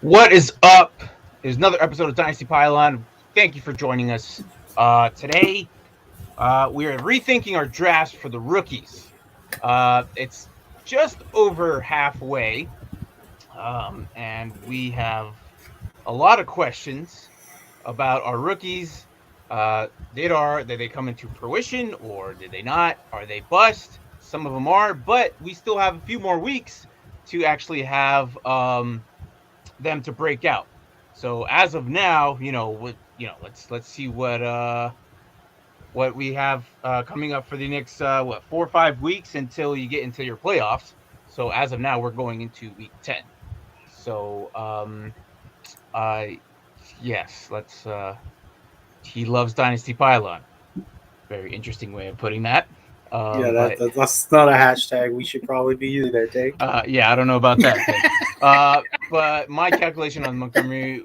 What is up? There's another episode of Dynasty Pylon. Thank you for joining us. Today, we are rethinking our drafts for the rookies. It's just over halfway, and we have a lot of questions about our rookies. Did they come into fruition or did they not? Are they bust? Some of them are, but we still have a few more weeks to actually have them to break out. So as of now, let's see what we have coming up for the next 4 or 5 weeks until you get into your playoffs. So as of now, we're going into week 10. So uh yes, let's he loves Dynasty Pylon. Very interesting way of putting that. That's not a hashtag. We should probably be using that tag. Yeah, I don't know about that thing. But my calculation on Montgomery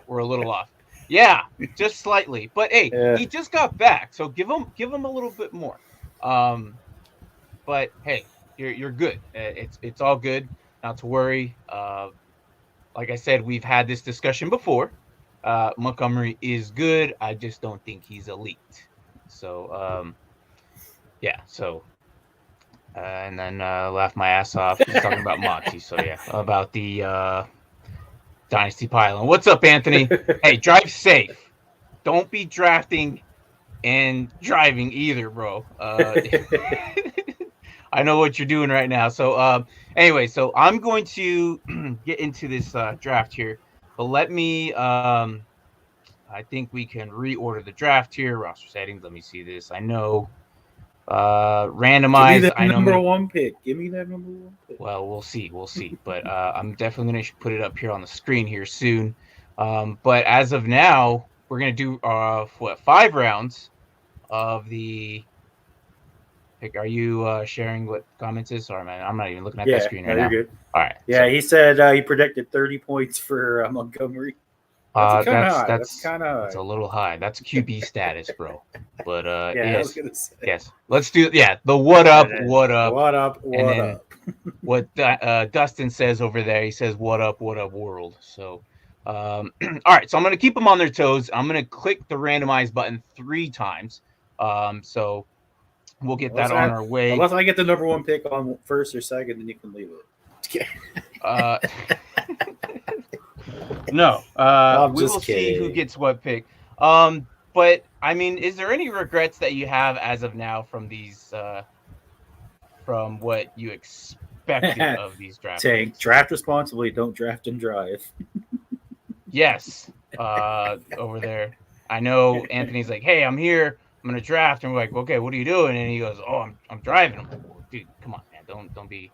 were a little off. Yeah, just slightly. But hey, he just got back, so give him a little bit more. But hey, you're good. It's all good. Not to worry. Like I said, we've had this discussion before. Montgomery is good. I just don't think he's elite. So yeah. So and then laughed my ass off talking about Monty. So yeah, about the Dynasty Pylon. What's up, Anthony? Hey, drive safe. Don't be drafting and driving either, bro. I know what you're doing right now. So anyway, so I'm going to get into this draft here, but let me. I think we can reorder the draft here. Roster settings. Let me see this. I know. Randomized. I know number one pick. Give me that number one pick. Well, we'll see. But I'm definitely going to put it up here on the screen here soon. But as of now, we're going to do 5 rounds of the pick. Are you sharing what comments is? Sorry, man. I'm not even looking at that screen right now. Good. All right. Yeah, so, he said he predicted 30 points for Montgomery. That's kind of That's a little high. That's QB status, bro. But I was gonna say. Yes. Let's do the what up. What Dustin says over there, he says what up world. So all right, so I'm gonna keep them on their toes. I'm gonna click the randomize button 3 times. So we'll get that on our way. Unless I get the number one pick on first or second, then you can leave it. No, we will see who gets what pick. But I mean, is there any regrets that you have as of now from these, from what you expected of these drafts? Tank, draft responsibly. Don't draft and drive. Yes, over there. I know Anthony's like, "Hey, I'm here. I'm gonna draft," and we're like, "Okay, what are you doing?" And he goes, "Oh, I'm driving." I'm like, well, "Dude, come on, man. Don't be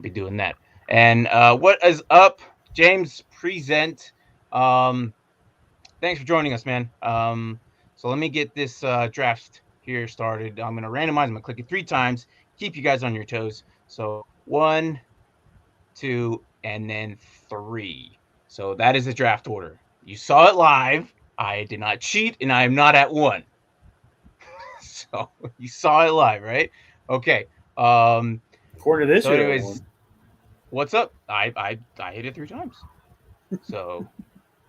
doing that." And what is up, James? Present. Thanks for joining us, man. So let me get this draft here started. I'm gonna randomize. I'm gonna click it 3 times. Keep you guys on your toes. So 1, 2, and then 3. So that is the draft order. You saw it live. I did not cheat, and I am not at 1. So you saw it live, right? Okay. According to this, so anyways, what's up? I hit it 3 times. So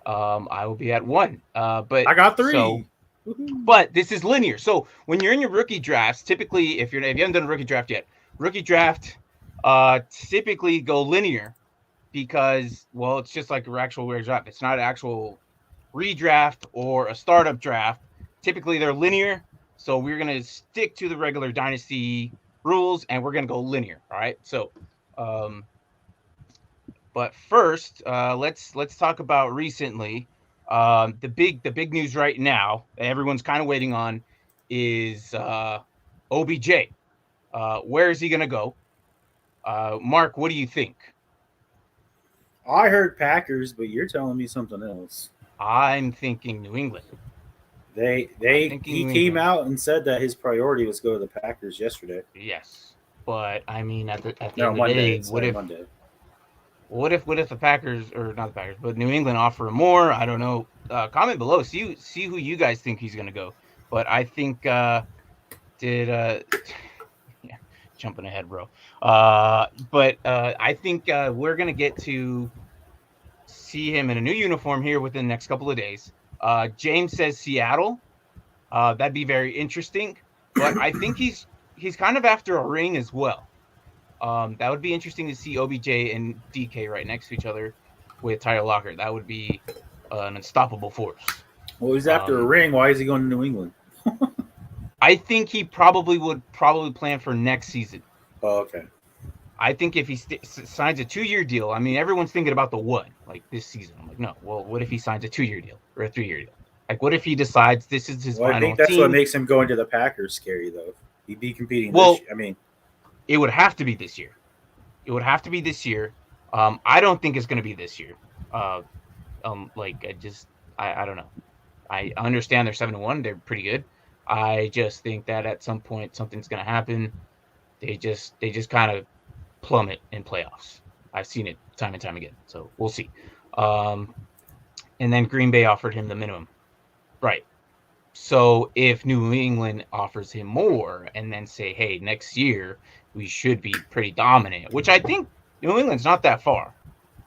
I will be at 1. But I got 3. But this is linear. So when you're in your rookie drafts, typically if you haven't done a rookie draft yet, rookie draft typically go linear because, well, it's just like an actual draft. It's not an actual redraft or a startup draft. Typically they're linear. So we're gonna stick to the regular Dynasty rules and we're gonna go linear. All right. So but first, let's talk about recently. The big news right now that everyone's kind of waiting on is OBJ. Where is he going to go? Mark, what do you think? I heard Packers, but you're telling me something else. I'm thinking New England. He came out and said that his priority was go to the Packers yesterday. Yes, but I mean at the end of the day, what if the Packers, or not the Packers, but New England offer him more? I don't know. Comment below. See who you guys think he's going to go. But I think jumping ahead, bro. But I think we're going to get to see him in a new uniform here within the next couple of days. James says Seattle. That'd be very interesting. But I think he's kind of after a ring as well. That would be interesting to see OBJ and DK right next to each other with Tyler Lockett. That would be an unstoppable force. Well, he's after a ring. Why is he going to New England? I think he would plan for next season. Oh, okay. I think if he signs a 2-year deal, I mean, everyone's thinking about the what, like this season. I'm like, no. Well, what if he signs a 2-year deal or a 3-year deal? Like, what if he decides this is his final I think that's team? what makes him going to the Packers scary, though. He'd be competing. It would have to be this year. I don't think it's going to be this year. I don't know. I understand they're 7-1. They're pretty good. I just think that at some point something's going to happen. They just kind of plummet in playoffs. I've seen it time and time again. So we'll see. And then Green Bay offered him the minimum. Right. So if New England offers him more and then say, hey, next year we should be pretty dominant, which I think New England's not that far.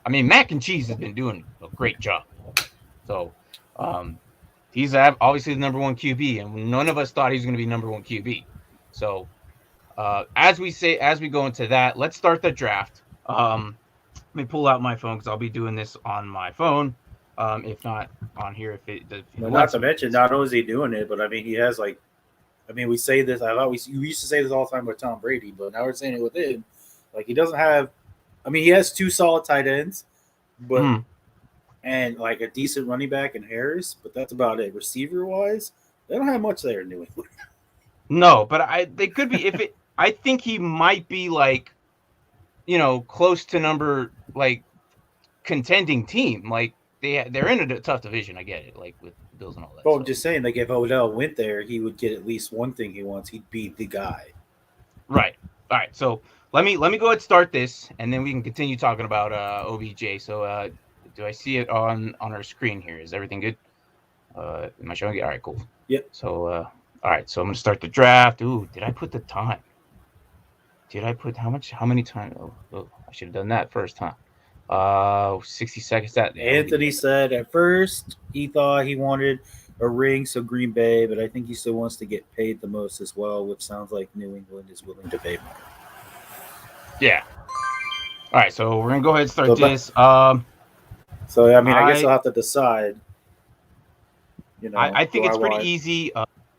I mean, Mac and Cheese has been doing a great job. So he's obviously the number one QB, and none of us thought he was going to be number one QB. So as we go into that, let's start the draft. Let me pull out my phone because I'll be doing this on my phone. If not on here, not to mention, not only is he doing it, but I mean, he has we say this. We used to say this all the time with Tom Brady, but now we're saying it with him. Like, he doesn't have. I mean, he has 2 solid tight ends, but and like a decent running back in Harris, but that's about it. Receiver wise, they don't have much there in New England. No, but they could be. I think he might be like, close to number like contending team. Like they're in a tough division. I get it. Like with Bills and all that. Well, I'm just saying, like if Odell went there, he would get at least one thing he wants. He'd be the guy. Right. All right. So let me go ahead and start this, and then we can continue talking about OBJ. So do I see it on our screen here? Is everything good? Am I showing it? All right, cool. Yep. So all right. So I'm gonna start the draft. Ooh, did I put the time? Did I put how many times? Oh, I should have done that first time. 60 seconds. Anthony said at first he thought he wanted a ring, so Green Bay, but I think he still wants to get paid the most as well, which sounds like New England is willing to pay more. Yeah. All right, so we're gonna go ahead and start this. So I mean, I guess I'll have to decide. I think it's pretty easy,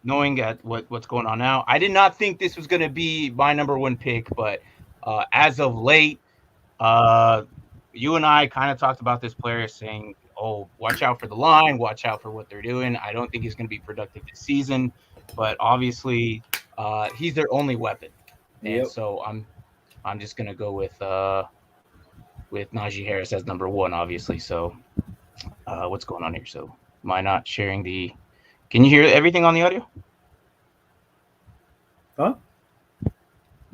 knowing at what's going on now. I did not think this was gonna be my number one pick, but as of late, you and I kind of talked about this player saying, oh, watch out for the line, watch out for what they're doing. I don't think he's going to be productive this season, but obviously he's their only weapon. And so I'm just going to go with Najee Harris as number 1, obviously. So what's going on here? So am I not sharing can you hear everything on the audio? Huh?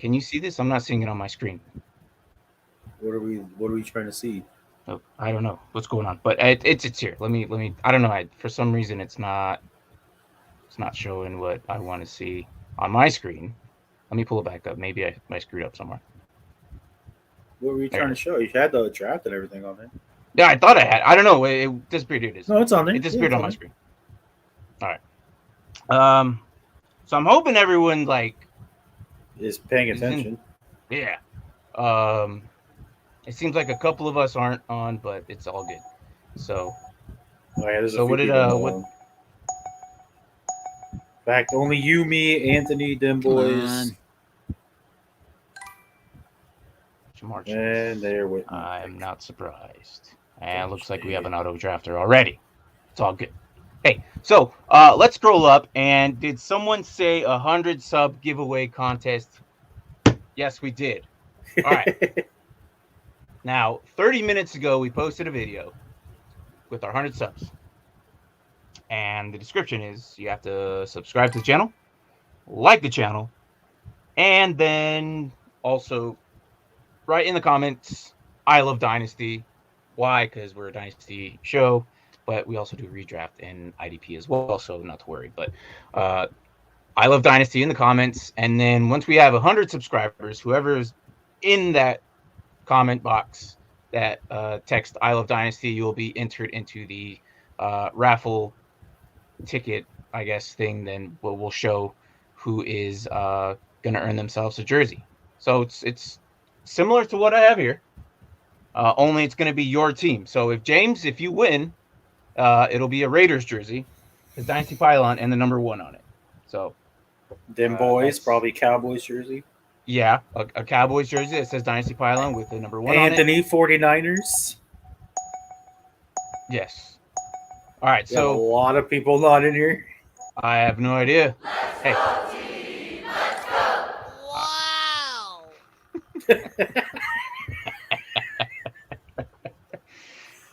Can you see this? I'm not seeing it on my screen. What are we trying to see? Oh, I don't know what's going on, but it's here. Let me. I don't know. For some reason, it's not showing what I want to see on my screen. Let me pull it back up. Maybe I screwed up somewhere. What were you trying to show? You had the draft and everything on there. Yeah, I thought I had. I don't know. It disappeared. It is. No, it's on there. It disappeared on my screen. All right. So I'm hoping everyone is paying attention. Yeah. It seems like a couple of us aren't on, but it's all good. So, In fact, only you, me, Anthony, them boys, Jamar Jefferson. And they're with me. I am not surprised. And it looks like we have an auto drafter already. It's all good. Hey, so let's scroll up. And did someone say 100 sub giveaway contest? Yes, we did. All right. Now, 30 minutes ago, we posted a video with our 100 subs. And the description is you have to subscribe to the channel, like the channel, and then also write in the comments, I love Dynasty. Why? Because we're a Dynasty show, but we also do redraft and IDP as well, so not to worry. But I love Dynasty in the comments. And then once we have 100 subscribers, whoever is in that comment box that text "I love Dynasty," you will be entered into the raffle ticket, I guess, thing. Then we'll show who is going to earn themselves a jersey. So it's similar to what I have here, only it's going to be your team. So if you win, it'll be a Raiders jersey, the Dynasty Pylon, and the number 1 on it. So Them boys, probably Cowboys jersey. Yeah, a Cowboys jersey that says Dynasty Pylon with the number 1 on it. Anthony 49ers. Yes. All right, so a lot of people not in here. I have no idea. Hey. Let's go.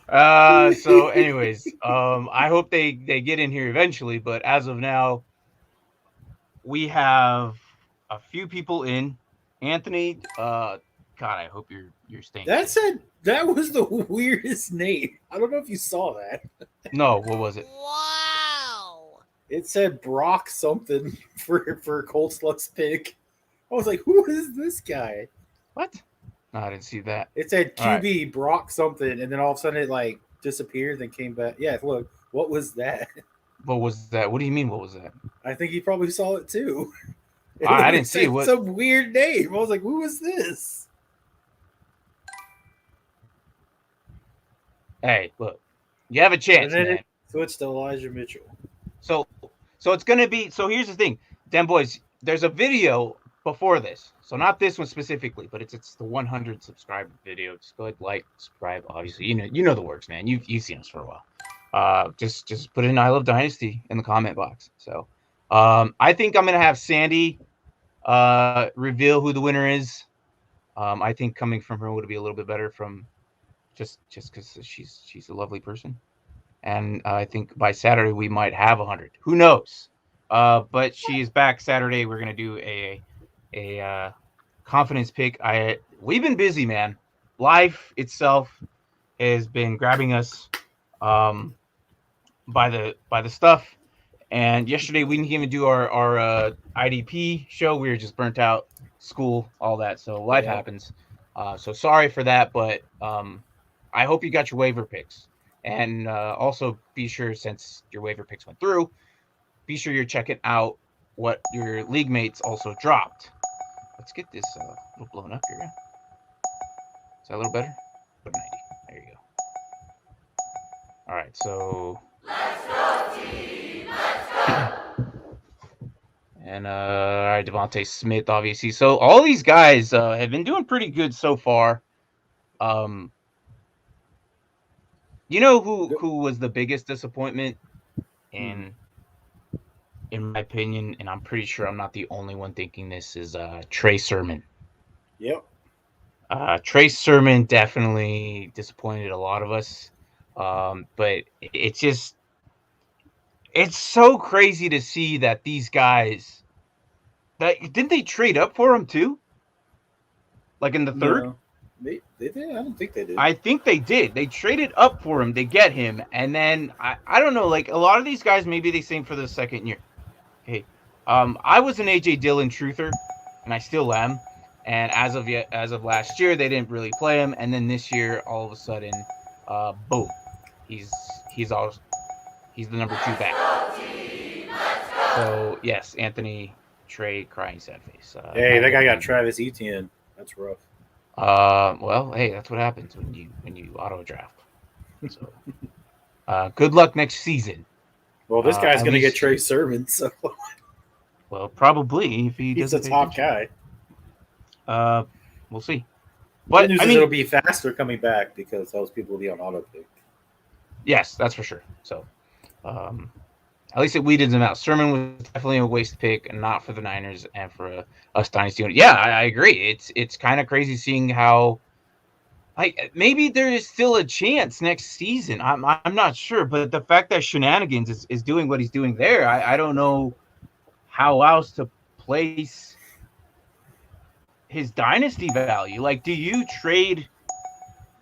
Wow. So anyways, I hope they get in here eventually, but as of now, we have a few people in. Anthony, God, I hope you're staying. That was the weirdest name. I don't know if you saw that. No, what was it? Wow. It said Brock something for Cold Slug's pick. I was like, who is this guy? What? No, I didn't see that. It said QB right. Brock something, and then all of a sudden it like disappeared and came back. Yeah, look, what was that? What was that? What do you mean? What was that? I think he probably saw it too. I didn't see what. Some weird name. I was like, who is this? Hey, look, you have a chance, man. It switched to Elijah Mitchell. So it's gonna be. So here's the thing, Den Boys. There's a video before this, so not this one specifically, but it's the 100 subscriber video. Just go ahead, like, subscribe. Obviously, you know the works, man. You've seen us for a while. Just put in "I love Dynasty" in the comment box. So, I think I'm gonna have Sandy reveal who the winner is. I think coming from her would be a little bit better from just because she's a lovely person, and I think by Saturday we might have 100. Who knows? But she is back Saturday. We're gonna do a confidence pick. We've been busy, man. Life itself has been grabbing us by the stuff. And yesterday we didn't even do our IDP show. We were just burnt out, school, all that. So life happens. So sorry for that, but I hope you got your waiver picks. And also be sure, since your waiver picks went through, be sure you're checking out what your league mates also dropped. Let's get this a little blown up here. Is that a little better? 90. There you go. All right, so. Let's go, team. Let's go. And all right, Devontae Smith, obviously. So all these guys have been doing pretty good so far. You know who was the biggest disappointment in my opinion, and I'm pretty sure I'm not the only one thinking this, is Trey Sermon. Yep. Trey Sermon definitely disappointed a lot of us. But it's so crazy to see that these guys, didn't they trade up for him too? Like in the third? No. They did? I don't think they did. I think they did. They traded up for him to get him, and then I don't know, like a lot of these guys, maybe they sing for the second year. Hey, I was an AJ Dillon truther, and I still am. And as of last year, they didn't really play him, and then this year, all of a sudden, boom, he's the number 2 back. So yes, Anthony, Trey, crying sad face. Hey, that guy got Travis Etienne. That's rough. Well, hey, that's what happens when you auto draft. So, good luck next season. Well, this guy's gonna get Trey Sermon, so. Well, probably if he's a top guy. We'll see. But it'll be faster coming back because those people will be on auto pick. Yes, that's for sure. So, at least it weeded them out. Sermon was definitely a waste pick, and not for the Niners and for us Dynasty. Yeah, I agree. It's kind of crazy seeing how, like, maybe there is still a chance next season. I'm not sure, but the fact that Shenanigans is doing what he's doing there, I don't know how else to place his dynasty value. Like, do you trade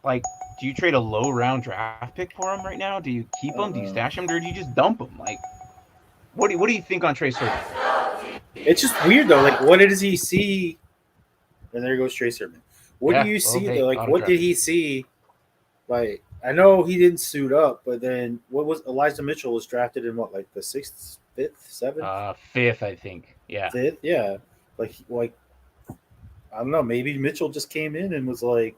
a low round draft pick for him right now? Do you keep him? Do you stash him, or do you just dump him? Like, what do you think on Trey Sermon? It's just weird though. Like, what does he see? And there goes Trey Sermon. What do you see though? Like, what did he see Like, I know he didn't suit up, but then what was Elijah Mitchell was drafted in what, like the 6th, 5th, 7th, Fifth, I think. Yeah. 5th? Yeah. Like I don't know, maybe Mitchell just came in and was like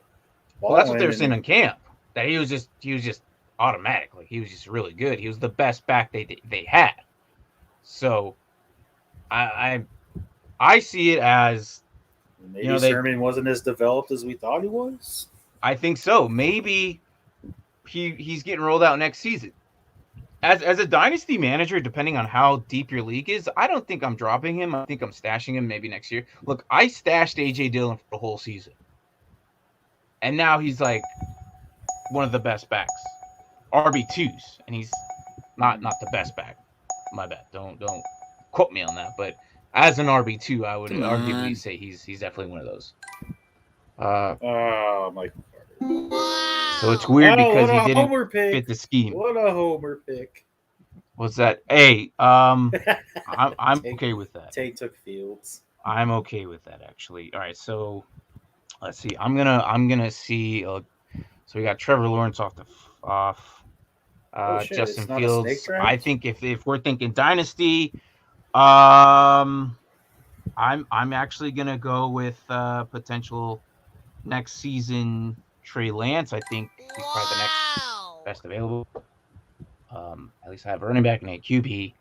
Well, that's what they were balling saying and in camp. That he was just automatic. Like he was just really good. He was the best back they had. So I see it as maybe Sermon wasn't as developed as we thought he was. I think so. Maybe he's getting rolled out next season. As a dynasty manager, depending on how deep your league is, I don't think I'm dropping him. I think I'm stashing him maybe next year. Look, I stashed AJ Dillon for the whole season, and now he's like one of the best backs, RB2s, and he's not the best back. My bad. Don't quote me on that. But as an RB2, I would arguably say he's definitely one of those. Michael Carter. So it's weird because he didn't pick. fit the scheme. What a homer pick! What's that? Hey, I'm okay with that. Tate took Fields. I'm okay with that actually. All right, so let's see. I'm gonna see. So we got Trevor Lawrence off. Justin Fields. I think if we're thinking dynasty, I'm actually gonna go with potential next season Trey Lance. I think he's probably the next best available. At least I have running back and a QB.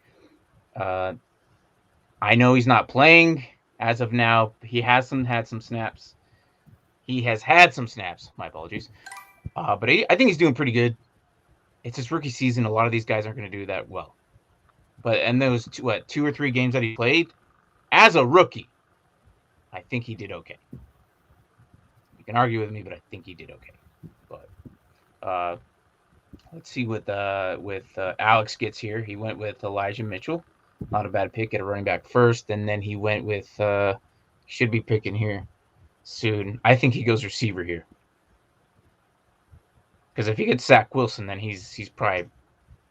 I know he's not playing as of now. He has had some snaps. He has had some snaps. My apologies. But I think he's doing pretty good. It's his rookie season. A lot of these guys aren't going to do that well. But in those 2 or 3 games that he played, as a rookie, I think he did okay. You can argue with me, but I think he did okay. But let's see what Alex gets here. He went with Elijah Mitchell. Not a bad pick at a running back first. And then he went with should be picking here soon. I think he goes receiver here. Because if he gets Zach Wilson, then he's probably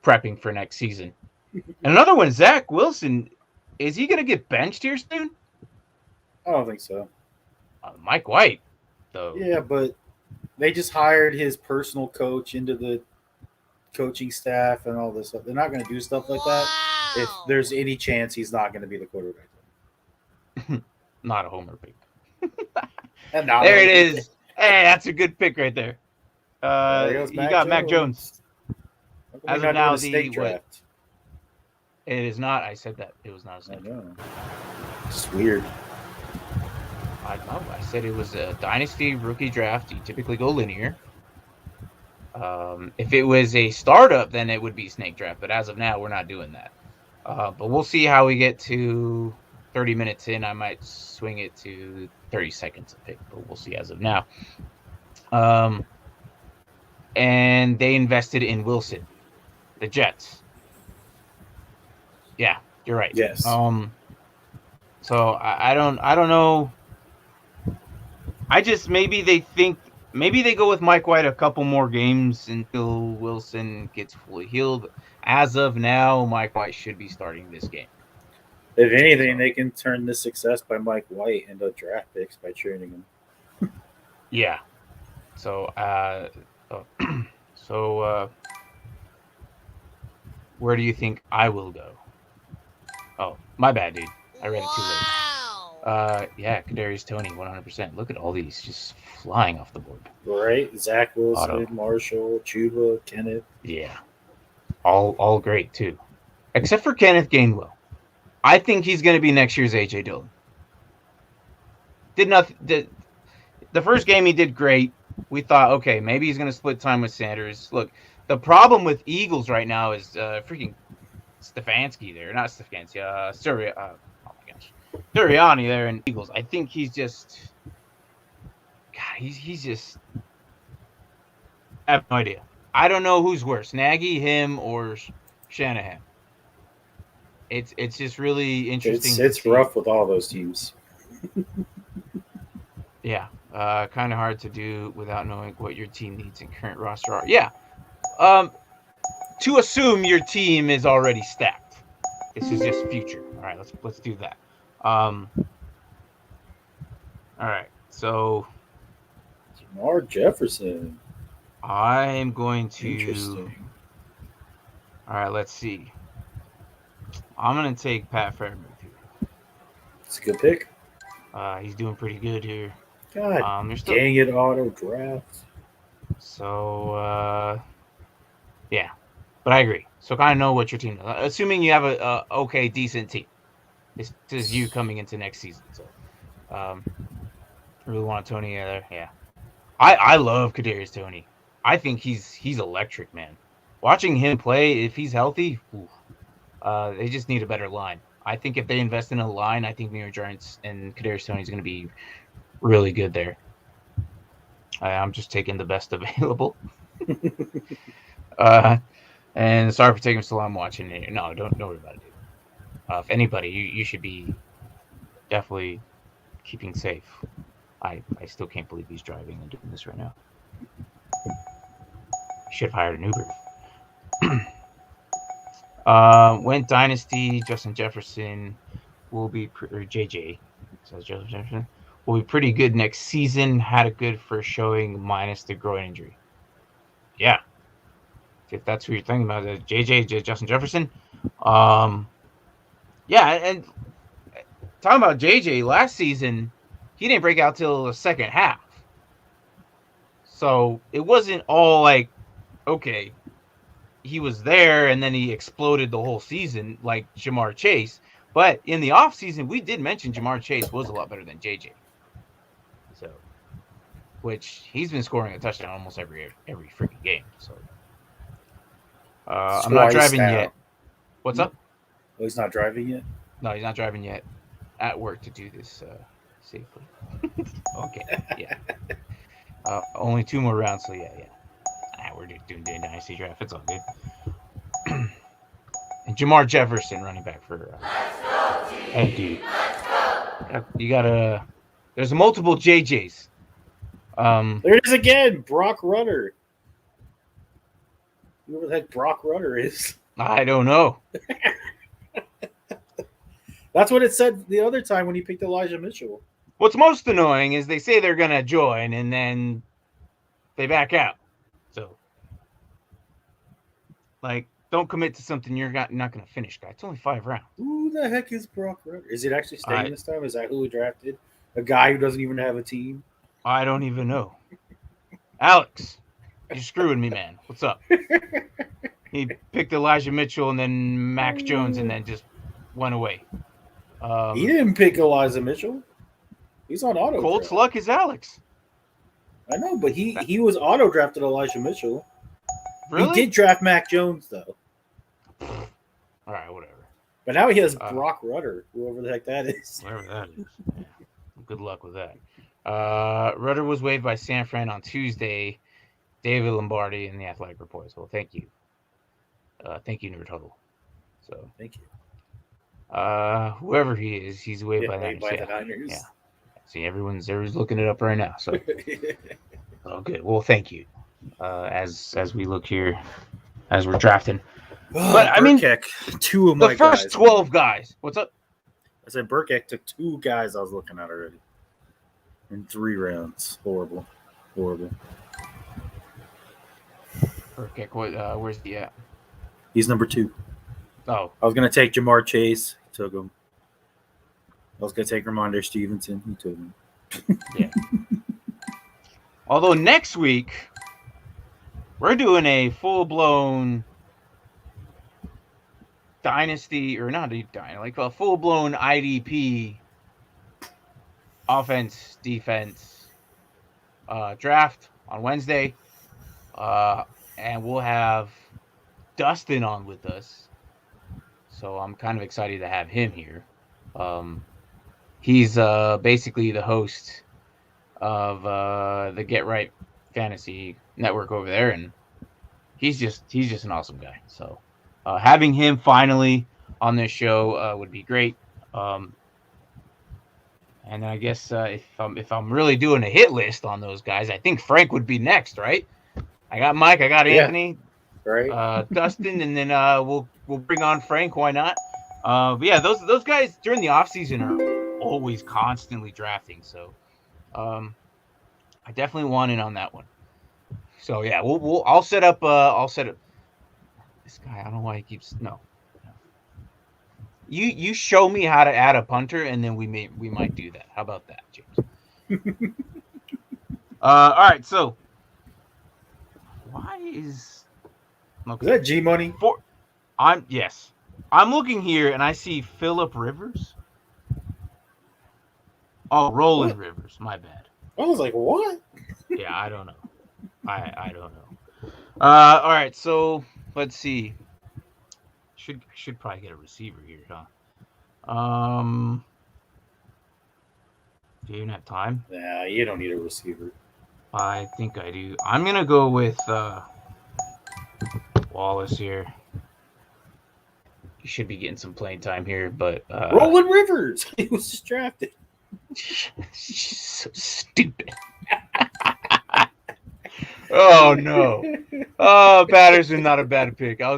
prepping for next season. And another one, Zach Wilson, is he going to get benched here soon? I don't think so. Mike White, though. Yeah, but they just hired his personal coach into the coaching staff and all this stuff. They're not going to do stuff like that if there's any chance he's not going to be the quarterback. Not a homer pick. There it is. Hey, that's a good pick right there. You got Mac Jones. As of now, the draft. It is not. I said that it was not a snake draft. It's weird. I know. I said it was a dynasty rookie draft. You typically go linear. If it was a startup, then it would be snake draft. But as of now, we're not doing that. But we'll see how we get to 30 minutes in. I might swing it to 30 seconds a pick, but we'll see as of now. And they invested in Wilson, the Jets. Yeah, you're right. Yes. So I don't know. I just maybe they go with Mike White a couple more games until Wilson gets fully healed. As of now, Mike White should be starting this game. If anything, they can turn this success by Mike White into draft picks by trading him. Yeah. So where do you think I will go? Oh, my bad, dude. I read it too late. Yeah, Kadarius Toney, 100%. Look at all these just flying off the board. Right, Zach Wilson, Marshall, Chuba, Kenneth. Yeah, all great too, except for Kenneth Gainwell. I think he's going to be next year's AJ Dillon. The first game he did great. We thought, okay, maybe he's going to split time with Sanders. Look, the problem with Eagles right now is freaking Stefanski there. Not Stefanski. Sirianni there in Eagles. I think he's just... God, he's just... I have no idea. I don't know who's worse, Nagy, him, or Shanahan. It's just really interesting. It's rough with all those teams. Yeah. Kind of hard to do without knowing what your team needs in current roster are. Yeah. To assume your team is already stacked. This is just future. All right, let's do that. All right. So Jamar Jefferson. I am going to. Interesting. All right, let's see. I'm going to take Pat Fairmouth here. It's a good pick. He's doing pretty good here. God There's still, dang it, auto draft. so yeah, but I agree. So kind of know what your team does. Assuming you have a okay, decent team. This is you coming into next season. So really want Tony there. Yeah. I love Kadarius Toney. I think he's electric, man. Watching him play, if he's healthy, they just need a better line. I think if they invest in a line, I think New York Giants and Kadarius Toney is going to be really good there. I'm just taking the best available. And sorry for taking so long watching it. No, don't worry about it, dude. If anybody, you should be definitely keeping safe. I still can't believe he's driving and doing this right now. Should have hired an Uber. Went Dynasty. Justin Jefferson will be or JJ says Justin Jefferson will be pretty good next season. Had a good first showing minus the groin injury. Yeah, if that's who you're thinking about, JJ Justin Jefferson. Yeah, and talking about JJ last season, he didn't break out till the second half. So it wasn't all like, okay, he was there and then he exploded the whole season like Jamar Chase. But in the offseason, we did mention Jamar Chase was a lot better than JJ. So, which he's been scoring a touchdown almost every freaking game. So, I'm not driving yet. What's up? Oh, he's not driving yet? No, he's not driving yet. At work to do this safely. Okay, yeah. Only 2 more rounds, so yeah. We're doing Dynasty draft. It's all good. And Jamar Jefferson, running back for. Hey, dude. You gotta. There's multiple JJs. There it is again, Brock Rudder. Whoever the heck Brock Rudder is. I don't know. That's what it said the other time when he picked Elijah Mitchell. What's most annoying is they say they're gonna join and then they back out. So, like, don't commit to something you're not gonna finish, guy. It's only 5 rounds. Who the heck is Brock Rudder? Is it actually staying this time? Is that who we drafted? A guy who doesn't even have a team? I don't even know. Alex, you're screwing me, man. What's up? He picked Elijah Mitchell and then Max Jones and then just went away. He didn't pick Elijah Mitchell. He's on auto. Colts luck is Alex. I know, but he was auto drafted Elijah Mitchell. Really? He did draft Mac Jones though. All right, whatever. But now he has Brock Rudder, whoever the heck that is. Whatever that is. Yeah. Good luck with that. Rudder was waived by San Fran on Tuesday. David Lombardi in the Athletic Report. Well, thank you. Thank you, Nerd Huddle. So thank you. Whoever he is, he's waived by the Niners. Yeah. See, everyone's looking it up right now. So, oh, good. Well, thank you. As we look here, as we're drafting. But I mean, 2 of my the first 12 guys. What's up? I said Burkhead took 2 guys I was looking at already in 3 rounds. Horrible. Burkhead, where's he at? He's number 2. Oh, I was gonna take Jamar Chase. He took him. I was gonna take Ramondre Stevenson. He took him. Yeah. Although next week we're doing a full-blown dynasty, or not like a full-blown IDP offense, defense draft on Wednesday. And we'll have Dustin on with us. So I'm kind of excited to have him here. He's basically the host of the Get Right Fantasy Network over there, and he's just an awesome guy. So having him finally on this show would be great. And then I guess if I'm really doing a hit list on those guys, I think Frank would be next, right? I got Mike, I got Anthony, right? Dustin, and then we'll bring on Frank. Why not? But yeah, those guys during the offseason are always constantly drafting. So I definitely want in on that one. So yeah, I'll set up. This guy, I don't know why he keeps no. You show me how to add a punter, and then we might do that. How about that, James? All right. So why is Is that G Money? I'm looking here, and I see Phillip Rivers. Oh, Roland Rivers. My bad. I was like, what? Yeah, I don't know. I don't know. All right. So let's see. Should probably get a receiver here, huh? Do you even have time? Nah, you don't need a receiver. I think I do. I'm gonna go with Wallace here. He should be getting some playing time here, but Roland Rivers. He was just drafted. So stupid. Oh no. Oh, Patterson, not a bad pick. I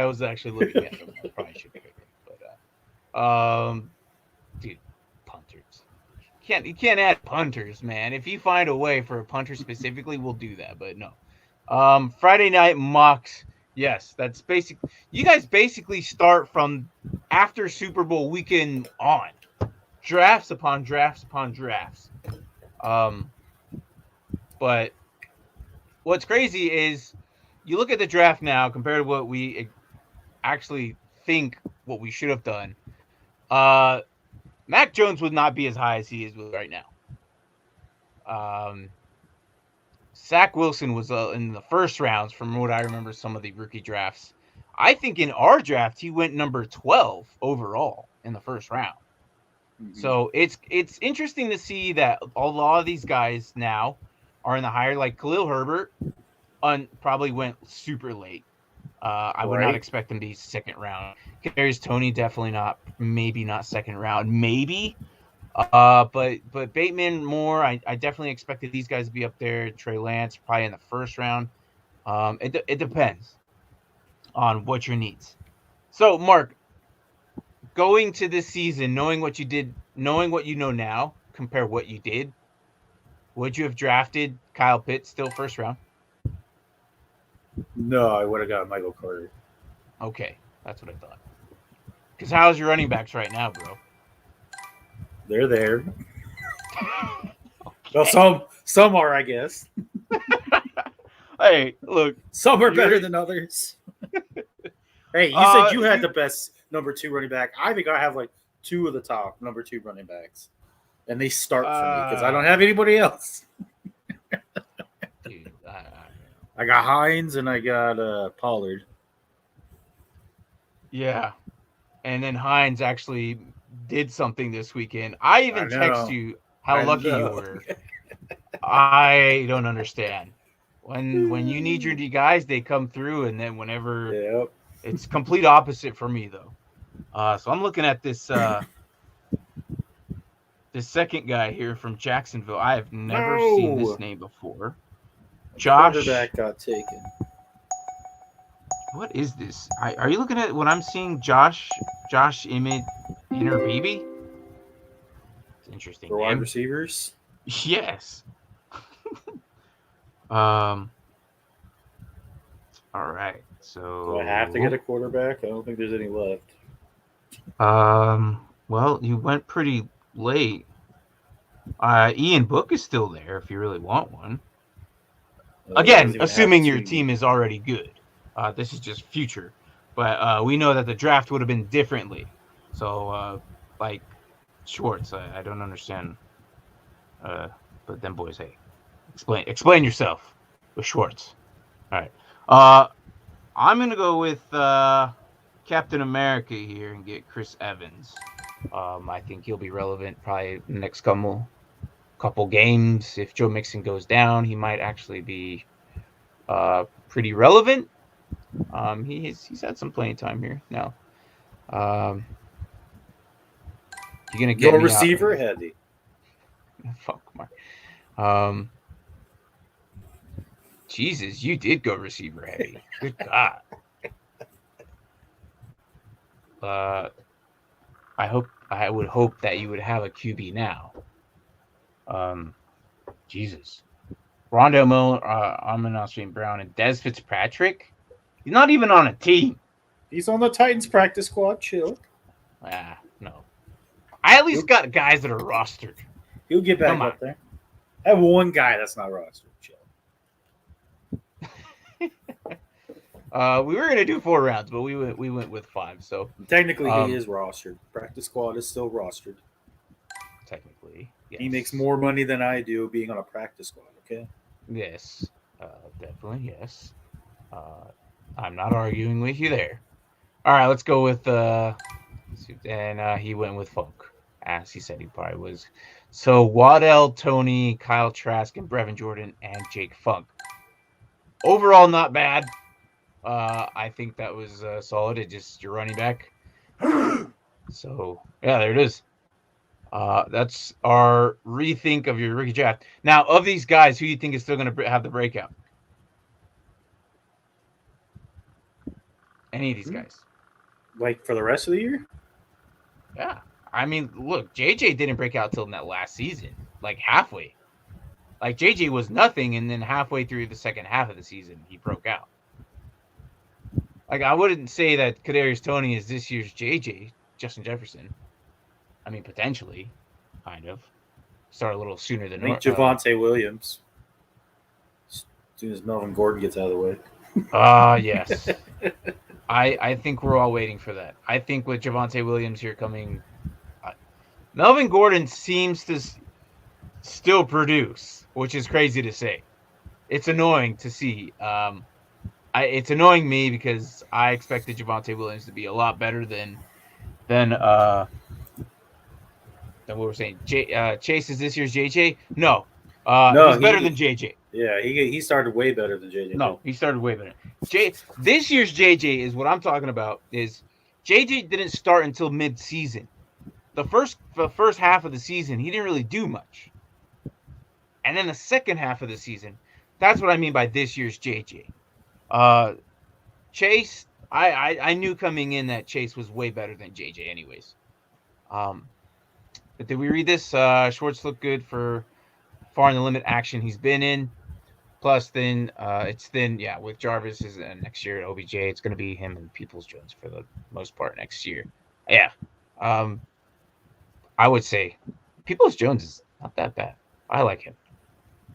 was actually looking at him. I probably should pick him, but dude, punters. You can't add punters, man. If you find a way for a punter specifically, we'll do that. But no. Friday night mocks. Yes, that's basic. You guys basically start from after Super Bowl weekend on. Drafts upon drafts upon drafts. But what's crazy is you look at the draft now compared to what we actually think what we should have done. Mac Jones would not be as high as he is right now. Zach Wilson was in the first rounds from what I remember some of the rookie drafts. I think in our draft, he went number 12 overall in the first round. Mm-hmm. So it's interesting to see that a lot of these guys now are in the higher, like Khalil Herbert probably went super late. I would not expect him to be second round. Kadarius Toney, definitely not. Maybe not second round. Maybe. But Bateman, Moore, I definitely expected these guys to be up there. Trey Lance, probably in the first round. It depends on what your needs. So, Mark, going to this season, knowing what you did, knowing what you know now, compare what you did, would you have drafted Kyle Pitts still first round? No, I would have got Michael Carter. Okay, that's what I thought. Because how's your running backs right now, bro? They're there. Okay. Well, some are, I guess. Hey, look. Some are better than others. Hey, you said you had the best number 2 running back. I think I have like 2 of the top number 2 running backs. And they start for me because I don't have anybody else. Dude, I got Hines and I got Pollard. Yeah. And then Hines actually did something this weekend. I even text you how lucky you were. I don't understand. When you need your guys, they come through, and then whenever it's complete opposite for me though. So I'm looking at this this second guy here from Jacksonville. I have never seen this name before. Josh. Quarterback got taken. What is this? Are you looking at what I'm seeing? Josh Interbibi? It's interesting. For wide receivers? Yes. All right. So do I have to get a quarterback? I don't think there's any left. Well, you went pretty late. Ian Book is still there if you really want one. Again, assuming your team is already good. This is just future. But we know that the draft would have been differently. So, like Schwartz, I don't understand. But then, boys, hey, explain yourself with Schwartz. All right. I'm going to go with Captain America here and get Chris Evans. I think he'll be relevant probably next couple games. If Joe Mixon goes down, he might actually be pretty relevant. He's had some playing time here now. You're gonna get your receiver heavy. Fuck Mark. Jesus, you did go receiver heavy. Good God. I would hope that you would have a QB now. Jesus. Rondo Amon St. Brown, and Des Fitzpatrick. He's not even on a team. He's on the Titans practice squad. Chill. No. I at least got guys that are rostered. He'll get back up there. I have one guy that's not rostered. Chill. We were gonna do 4 rounds, but we went with 5. So technically, he is rostered. Practice squad is still rostered. Technically, yes. He makes more money than I do being on a practice squad. Okay. Yes, definitely yes. I'm not arguing with you there. All right, let's go with and he went with Funk, as he said he probably was. So Waddell, Tony, Kyle Trask, and Brevin Jordan, and Jake Funk. Overall, not bad. I think that was solid. It just your running back. So yeah, there it is. That's our rethink of your rookie draft. Now, of these guys, who do you think is still going to have the breakout? Any of these guys? Like for the rest of the year? Yeah. I mean, look, JJ didn't break out till that last season, like halfway. Like JJ was nothing, and then halfway through the second half of the season, he broke out. Like I wouldn't say that Kadarius Toney is this year's JJ, Justin Jefferson. I mean, potentially, kind of. Start a little sooner than Javonte Williams. As soon as Melvin Gordon gets out of the way. Yes. I think we're all waiting for that. I think with Javonte Williams here coming, Melvin Gordon seems to still produce, which is crazy to say. It's annoying to see. It's annoying me because I expected Javonte Williams to be a lot better than what we're saying. Chase is this year's JJ? No. No, he's better than JJ. Yeah, he started way better than JJ. No, he started way better. This year's JJ is what I'm talking about. Is JJ didn't start until mid-season. The first half of the season, he didn't really do much. And then the second half of the season, that's what I mean by this year's JJ. Chase, I knew coming in that Chase was way better than JJ anyways. But did we read this? Schwartz looked good for far in the limit action he's been in. Plus, then with Jarvis is next year at OBJ, it's going to be him and Peoples-Jones for the most part next year. Yeah, I would say Peoples-Jones is not that bad. I like him.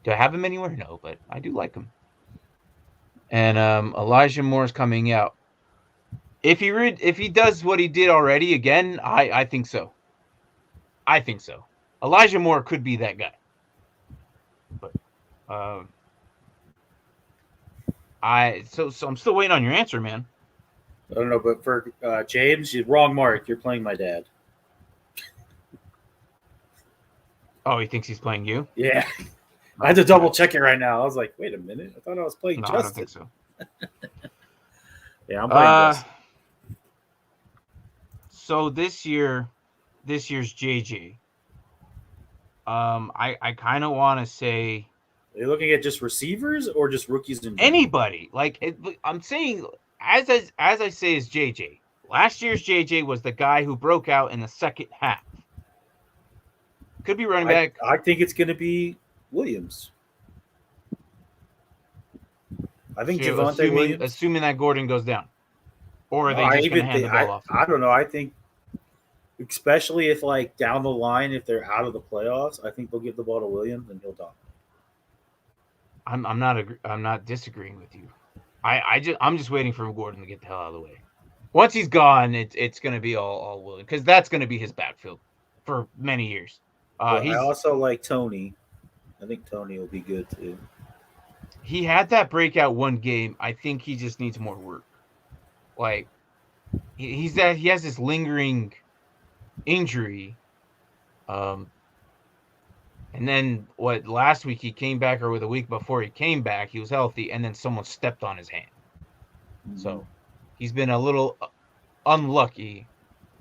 Do I have him anywhere? No, but I do like him. And Elijah Moore's coming out. If he does what he did already again, I think so. I think so. Elijah Moore could be that guy. But so I'm still waiting on your answer, man. I don't know, but for James, you're wrong, Mark. You're playing my dad. Oh, he thinks he's playing you? Yeah. I had to double check it right now. I was like, wait a minute. I thought I was playing Justin. I don't think so. Yeah, I'm playing Justin. So this year's JJ. I kind of want to say. Are you looking at just receivers or just rookies in general? Anybody. I'm saying, as I say, is JJ. Last year's JJ was the guy who broke out in the second half. Could be running back. I think it's going to be Williams. I think Javonte Williams. Assuming that Gordon goes down. Or are they just going to hand the ball off? I don't know. I think, especially if down the line, if they're out of the playoffs, I think they'll give the ball to Williams and he'll dominate. I'm not disagreeing with you. I'm just waiting for Gordon to get the hell out of the way. Once he's gone, it's going to be all Williams because that's going to be his backfield for many years. I also like Tony. I think Tony will be good too. He had that breakout one game. I think he just needs more work. He has this lingering injury. And then last week he came back, or the week before he came back, he was healthy, and then someone stepped on his hand. Mm-hmm. So he's been a little unlucky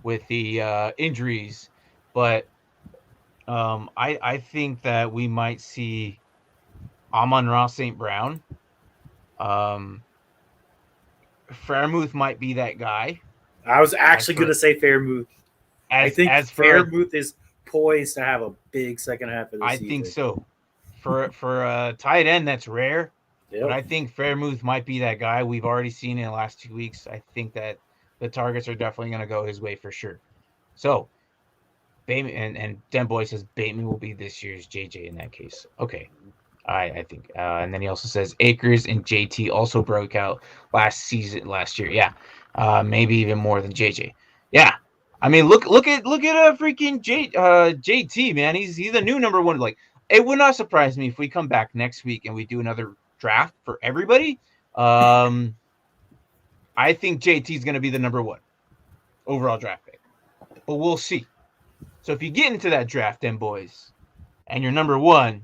with the injuries, but I think that we might see Amon-Ra St. Brown. Fairmouth might be that guy. I was actually going to say Fairmouth. I think Fairmouth is poised to have a big second half of the season. I think so. for a tight end, that's rare. Yep. But I think Fairmouth might be that guy. We've already seen in the last 2 weeks. I think that the targets are definitely going to go his way for sure. So, Bateman and Den Boy says Bateman will be this year's JJ in that case. Okay. I think. And then he also says Akers and JT also broke out last year. Yeah. Maybe even more than JJ. Yeah. I mean, look at a freaking JT, man. He's the new number one. Like, it would not surprise me if we come back next week and we do another draft for everybody. I think JT is going to be the number one overall draft pick, but we'll see. So if you get into that draft, then boys, and you're number one,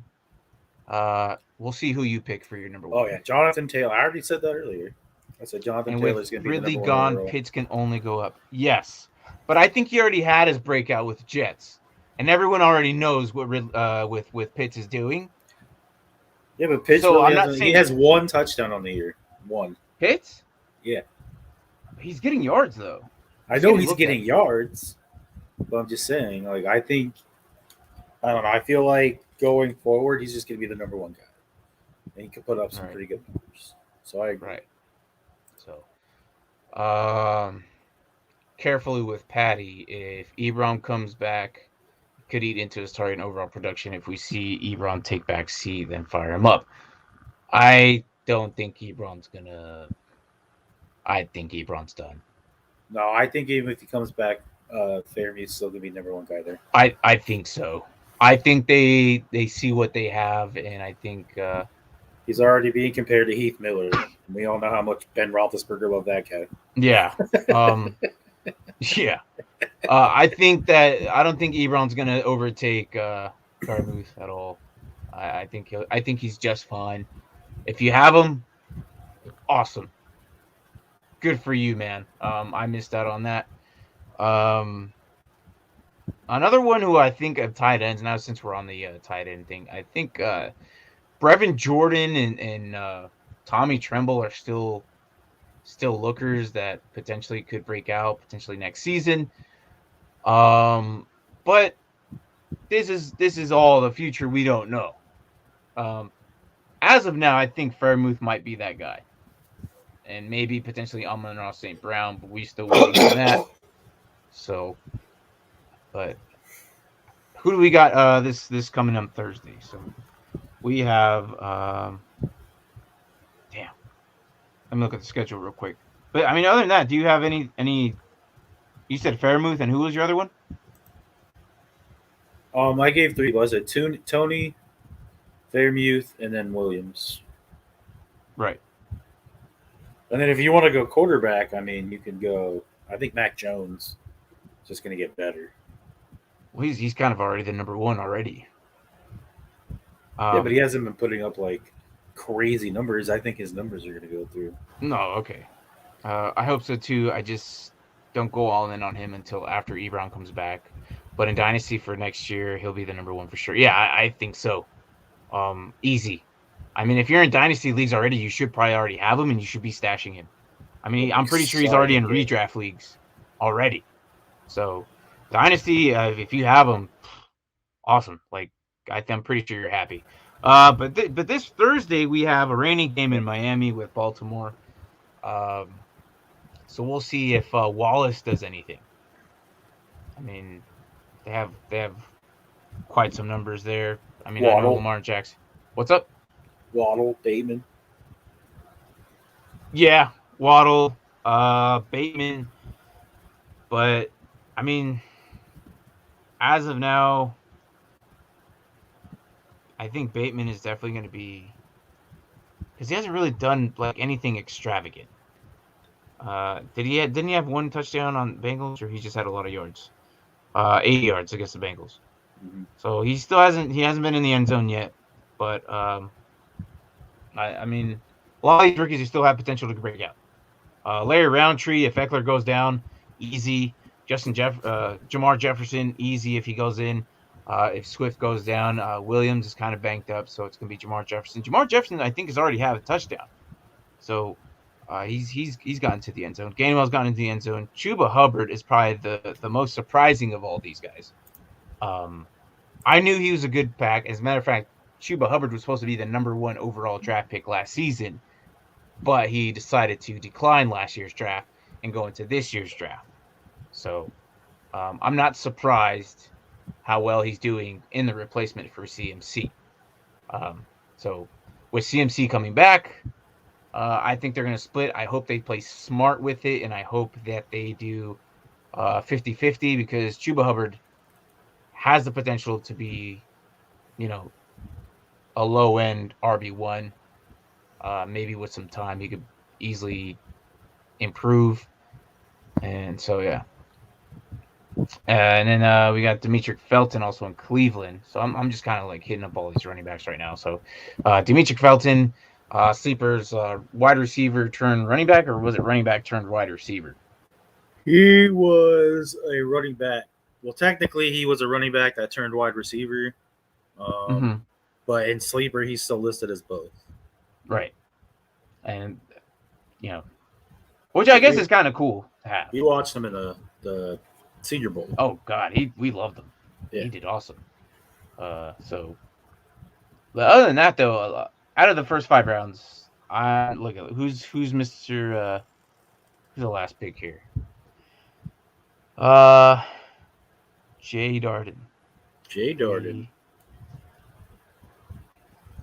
we'll see who you pick for your number one. Oh yeah, Jonathan Taylor. I already said that earlier. I said Jonathan Taylor's going to be Ridley the number gone, one overall. Pitts can only go up. Yes, but I think he already had his breakout with Jets, and everyone already knows what with Pitts is doing. Yeah, but Pitts So, really I'm not hasn't- saying- he has one touchdown on the year. One. Pitts? Yeah. He's getting yards though. I know he's looked getting at. yards, but I'm just saying, like, I don't know. I feel like going forward, he's just going to be the number one guy. And he could put up some Right. pretty good numbers. So I agree. Right. So, carefully with Patty. If Ebron comes back, could eat into his target and overall production. If we see Ebron take back C, then fire him up. I don't think Ebron's gonna. I think Ebron's done. No, I think even if he comes back, Fairview's still going to be number one guy there. I think so. I think they see what they have, and I think He's already being compared to Heath Miller. We all know how much Ben Roethlisberger loved that guy. yeah, yeah. I think that I don't think Ebron's gonna overtake Carmuth at all. I think he's just fine. If you have him, awesome. Good for you, man. I missed out on that. Another one who I think of tight ends now, since we're on the tight end thing, I think Brevin Jordan and Tommy Tremble are still lookers that potentially could break out potentially next season. But this is all the future. We don't know. As of now, I think Fairmouth might be that guy, and maybe potentially Amon-Ra St. Brown, but we still waiting on that. So, but who do we got this coming up Thursday? So we have damn. Let me look at the schedule real quick. But I mean, other than that, do you have any? You said Fairmouth, and who was your other one? I gave three. Was it Tony, Fairmouth, and then Williams? Right. And then if you want to go quarterback, I mean, you can go. I think Mac Jones is just going to get better. Well, he's kind of already the number one already. Yeah, but he hasn't been putting up like crazy numbers. I think his numbers are going to go through. No, okay. I hope so too. I just don't go all in on him until after Ebron comes back. But in Dynasty for next year, he'll be the number one for sure. Yeah, I think so. Easy. I mean, if you're in Dynasty leagues already, you should probably already have him, and you should be stashing him. I mean, I'm pretty sure he's already in redraft leagues already. So, Dynasty, if you have him, awesome. Like, I'm pretty sure you're happy. But this Thursday, we have a rainy game in Miami with Baltimore. So we'll see if Wallace does anything. I mean, they have quite some numbers there. I mean, I know Lamar Jackson. What's up? Waddle, Bateman. Yeah, Waddle, Bateman. But I mean, as of now, I think Bateman is definitely going to be, because he hasn't really done like anything extravagant. Didn't he have one touchdown on Bengals, or he just had a lot of yards? 80 yards against the Bengals. Mm-hmm. So he hasn't been in the end zone yet. But I mean, a lot of these rookies still have potential to break out. Larry Roundtree, if Eckler goes down, easy. Jamar Jefferson, easy if he goes in. If Swift goes down, Williams is kind of banked up, so it's going to be Jamar Jefferson. Jamar Jefferson, I think, has already had a touchdown. So he's gotten to the end zone. Gainwell's gotten into the end zone. Chuba Hubbard is probably the most surprising of all these guys. I knew he was a good pack. As a matter of fact, Chuba Hubbard was supposed to be the number 1 overall draft pick last season, but he decided to decline last year's draft and go into this year's draft. So I'm not surprised how well he's doing in the replacement for CMC. So with CMC coming back, I think they're going to split. I hope they play smart with it, and I hope that they do 50-50 because Chuba Hubbard has the potential to be, a low-end RB1. Maybe with some time, he could easily improve. And so, yeah. And then we got Dimitri Felton also in Cleveland. So I'm just kind of like hitting up all these running backs right now. So Dimitri Felton, sleepers, wide receiver turned running back, or was it running back turned wide receiver? He was a running back. Well, technically, he was a running back that turned wide receiver. But in sleeper, he's still listed as both. Right. And, which I guess is kind of cool to have. We watched him in the Senior Bowl. Oh, God. We loved him. Yeah. He did awesome. So, but other than that, though, out of the first 5 rounds, look at who's Mr. Who's the last pick here? Jay Darden. Jay Darden.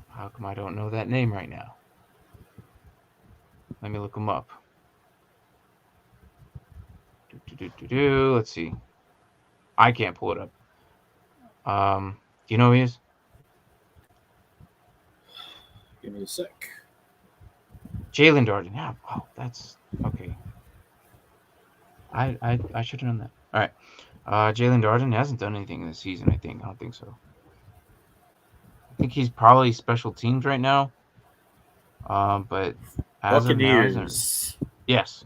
How come I don't know that name right now? Let me look him up. Let's see. I can't pull it up. Do you know who he is? Give me a sec. Jalen Darden. Yeah. Oh, that's okay. I should have known that. All right. Jalen Darden hasn't done anything this season, I think. I don't think so. I think he's probably special teams right now. But as Buccaneers. Of now, yes.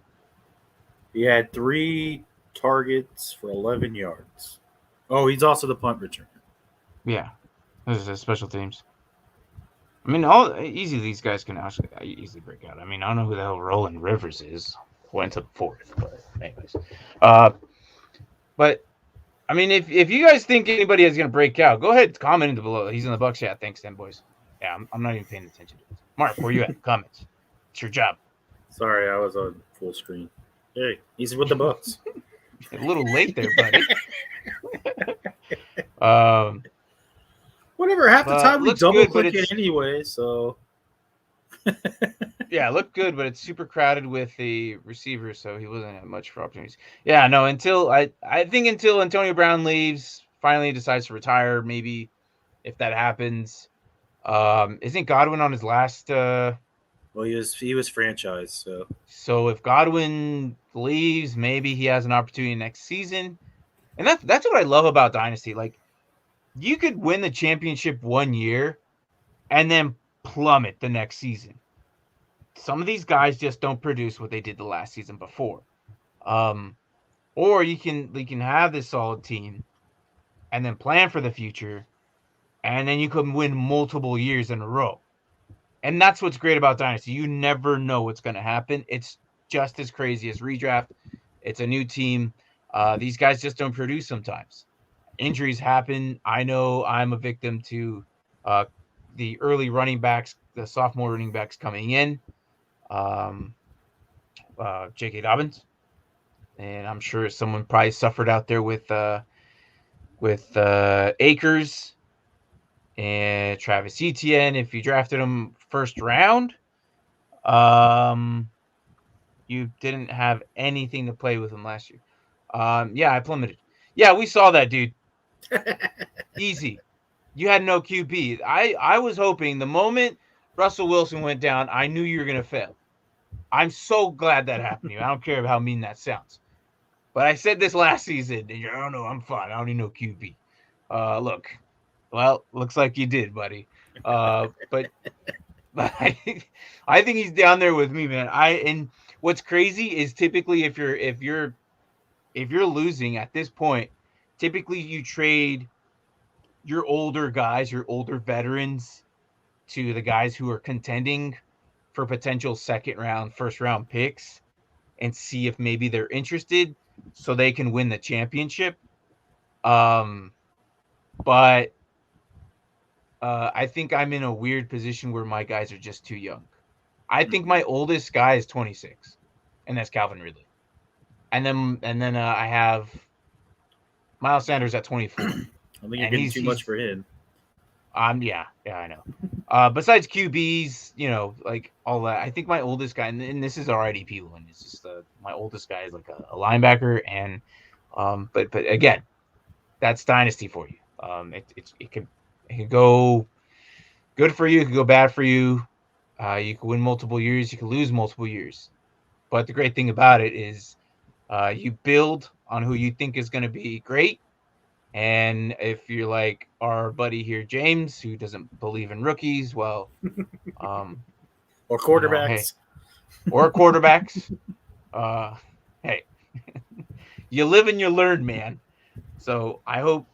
He had 3 targets for 11 yards. Oh, he's also the punt returner. Yeah. This is special teams. I mean, easily these guys can actually easily break out. I mean, I don't know who the hell Roland Rivers is. Went to the 4th, but anyways. But I mean, if you guys think anybody is gonna break out, go ahead, comment in below. He's in the Bucks chat. Thanks, then, boys. Yeah, I'm not even paying attention to it. Mark, where you at? Comments. It's your job. Sorry, I was on full screen. Hey, he's with the Bucks. A little late there, buddy. Whatever. Half the time we double click it anyway, so. Yeah, it looked good, but it's super crowded with the receiver, so he wasn't have much for opportunities. Yeah, no, I think until Antonio Brown leaves, finally decides to retire, maybe if that happens. Isn't Godwin on his last? Well, he was franchised, so. So if Godwin leaves, maybe he has an opportunity next season, and that's what I love about Dynasty. Like, you could win the championship one year, and then plummet the next season. Some of these guys just don't produce what they did the last season before. Or you can have this solid team and then plan for the future, and then you can win multiple years in a row. And that's what's great about Dynasty. You never know what's going to happen. It's just as crazy as redraft. It's a new team. These guys just don't produce sometimes. Injuries happen. I know I'm a victim to the early running backs, the sophomore running backs coming in. J.K. Dobbins, and I'm sure someone probably suffered out there with Akers and Travis Etienne. If you drafted him first round, you didn't have anything to play with him last year. Yeah, I plummeted. Yeah, we saw that, dude. Easy. You had no QB. I was hoping the moment Russell Wilson went down, I knew you were going to fail. I'm so glad that happened to you. I don't care how mean that sounds. But I said this last season, and you're, oh, no, I'm fine. I don't need no QB. Look, well, looks like you did, buddy. But I think he's down there with me, man. And what's crazy is typically if you're losing at this point, typically you trade your older guys, your older veterans, to the guys who are contending for potential second round, first round picks, and see if maybe they're interested so they can win the championship. But I think I'm in a weird position where my guys are just too young. I think my oldest guy is 26, and that's Calvin Ridley. And then I have Miles Sanders at 24. I think you're And getting too much for him. Yeah, I know. Besides QBs, like all that, I think my oldest guy, and this is our IDP one, is just my oldest guy is like a linebacker, and but again, that's dynasty for you. It can go good for you, it can go bad for you. You can win multiple years, you can lose multiple years. But the great thing about it is, you build on who you think is going to be great. And if you're like our buddy here, James, who doesn't believe in rookies, well, or quarterbacks, or quarterbacks, hey, you live and you learn, man. So I hope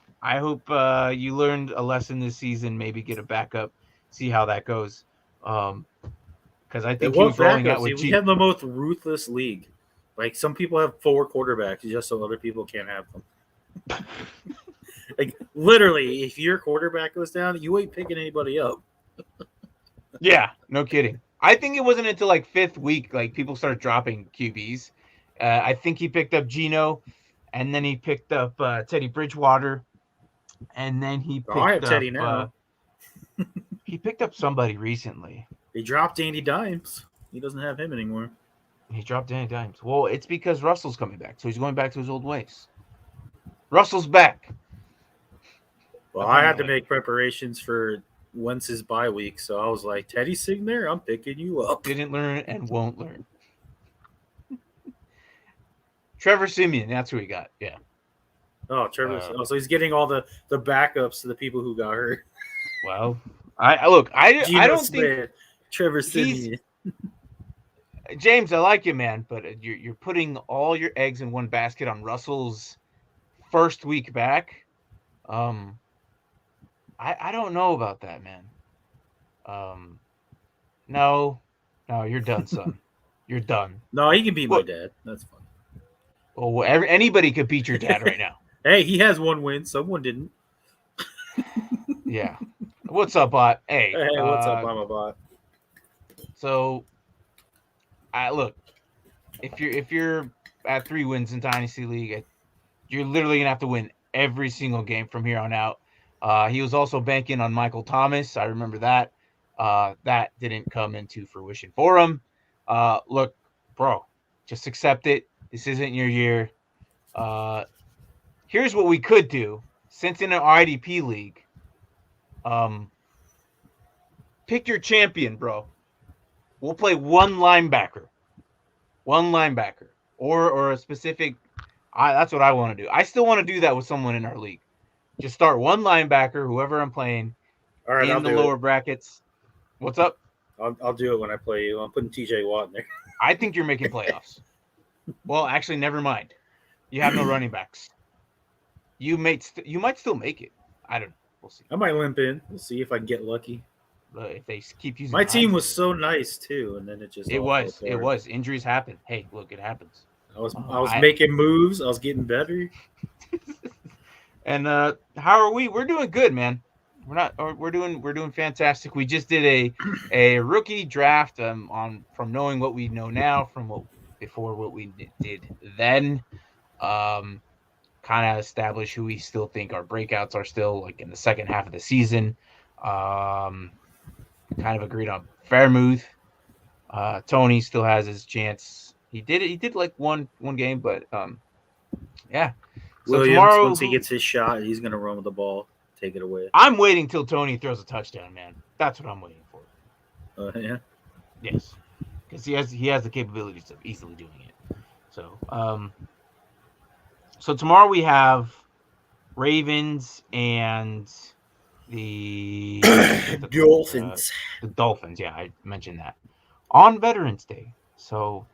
you learned a lesson this season. Maybe get a backup, see how that goes. Because I think he was rolling out with we have the most ruthless league. Like some people have 4 quarterbacks just so other people can't have them. Like literally, if your quarterback goes down, you ain't picking anybody up. Yeah, no kidding. I think it wasn't until like 5th week like people started dropping QBs. I think he picked up Geno, and then he picked up Teddy Bridgewater, and then he picked I have up Teddy now. He picked up somebody recently. They dropped Andy Dimes. He doesn't have him anymore. He dropped Danny Dimes. Well, it's because Russell's coming back, so he's going back to his old ways. Russell's back. Well, I had to make preparations for Wentz's bye week, so I was like, Teddy's sitting there, I'm picking you up. Didn't learn and won't learn. Trevor Siemian, that's who we got. Yeah. Oh, Trevor. So he's getting all the backups to the people who got hurt. Well, I don't Smith, think Trevor Siemian. James, I like you, man, but you're putting all your eggs in one basket on Russell's first week back. I don't know about that, man. No, you're done, son. You're done. No, he can beat my dad. That's fine. Oh, anybody could beat your dad right now. Hey, he has 1 win. Someone didn't. Yeah. What's up, bot? Hey, what's up, I'm a bot. So, look, if you're at 3 wins in Dynasty League, you're literally gonna have to win every single game from here on out. He was also banking on Michael Thomas. I remember that. That didn't come into fruition for him. Look, bro, just accept it. This isn't your year. Here's what we could do. Since in an IDP league, pick your champion, bro. We'll play one linebacker, or a specific. That's what I want to do. I still want to do that with someone in our league. Just start one linebacker, whoever I'm playing, all right, in the lower brackets. What's up? I'll do it when I play you. I'm putting TJ Watt in there. I think you're making playoffs. Well, actually, never mind. You have no running backs. You might still make it. I don't know. We'll see. I might limp in. We'll see if I can get lucky. If they keep using my team was so nice too, and then it just it was injuries happen. Hey, look, it happens. I was making moves. I was getting better. And how are we? We're doing good, man. We're doing fantastic. We just did a rookie draft from knowing what we know now from what we did then. Kind of establish who we still think our breakouts are still like in the second half of the season. Kind of agreed on Fairmouth. Tony still has his chance. He did like one game, but yeah. So Williams, tomorrow, once he gets his shot, he's gonna run with the ball, take it away. I'm waiting till Tony throws a touchdown, man. That's what I'm waiting for. Yeah. Yes, because he has the capabilities of easily doing it. So tomorrow we have Ravens and the Dolphins. The Dolphins, yeah, I mentioned that on Veterans Day. So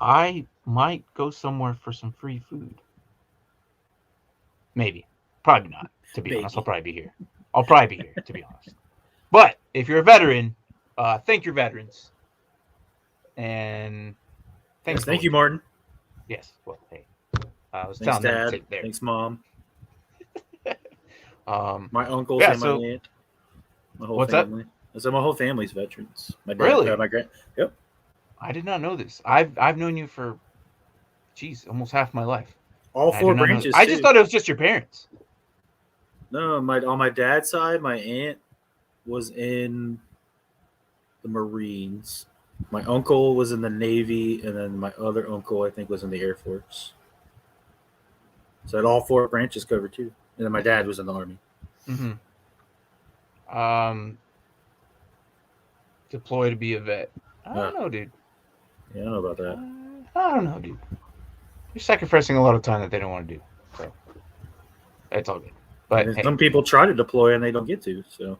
I might go somewhere for some free food. Maybe, probably not. To be honest, I'll probably be here. To be honest. But if you're a veteran, thank your veterans. And thanks. Thank you, Martin. Yes. Well, hey, I was Thanks, telling them Dad. to sit there. Thanks, Mom. My uncles and my aunt. My whole What's family. I said my whole family's veterans. My dad, Really? my grand. Yep. I did not know this. I've known you for, almost half my life. All I four did not know branches. this. I just thought it was just your parents. No, on my dad's side, my aunt was in the Marines. My uncle was in the Navy, and then my other uncle, I think, was in the Air Force. So I had all four branches covered too. And then my dad was in the Army. Mm-hmm. Deploy to be a vet. I don't know, dude. Yeah, I don't know about that. I don't know, dude. You're sacrificing a lot of time that they don't want to do. So it's all good. But hey, some people try to deploy and they don't get to. So